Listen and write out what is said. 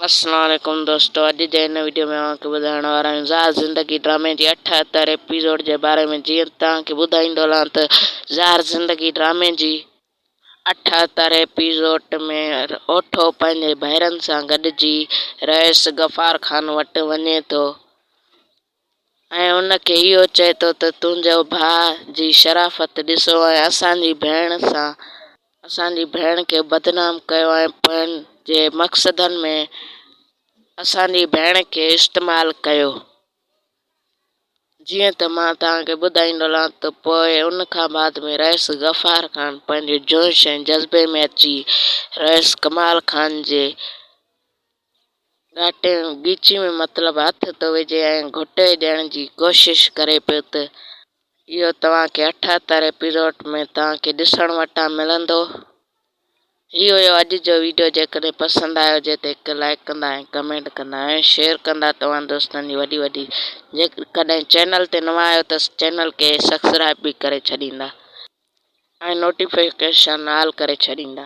अस्सलाम वालेकुम दोस्तों, अॼु जे हिन वीडियो में तव्हांखे ॿुधाइण वारा आहियूं ज़ार ज़िंदगी ड्रामे जी 78 एपिसोड जे बारे में। जीअं तव्हांखे ॿुधाईंदो हलां त ज़ार ज़िंदगी ड्रामे जी 78 एपिसोड में ओठो पंहिंजे भाइरनि सां गॾिजी रईस गफ़ार खान वटि वञे थो ऐं उनखे इहो चए थो त तुंहिंजो भाउ जी शराफ़त ॾिसो ऐं असांजी भेण खे बदनाम कयो ऐं पंहिंजे मक़सदनि में असांजी भेण खे इस्तेमालु कयो। जीअं त मां तव्हांखे ॿुधाईंदो हलां त पोइ उन खां बाद में रईस गफ़ार खान पंहिंजे जोश ऐं जज़्बे में अची रईस कमाल खान जे घाटे गीची में मतिलबु हथ थो विझे ऐं घुटे ॾियण जी कोशिश करे पियो त इहो तव्हांखे 78 एपिसोड में तव्हांखे ॾिसण वटां मिलंदो। इहो हुयो अॼु जो वीडियो। जेकॾहिं पसंदि आयो हुजे त हिकु लाइक कंदा ऐं कमेंट कंदा ऐं शेयर कंदा तव्हां दोस्तनि जी वॾी जेकॾहिं चैनल ते नवां आहियो त चैनल खे सब्सक्राइब बि करे छॾींदा ऐं नोटिफिकेशन ऑल करे छॾींदा।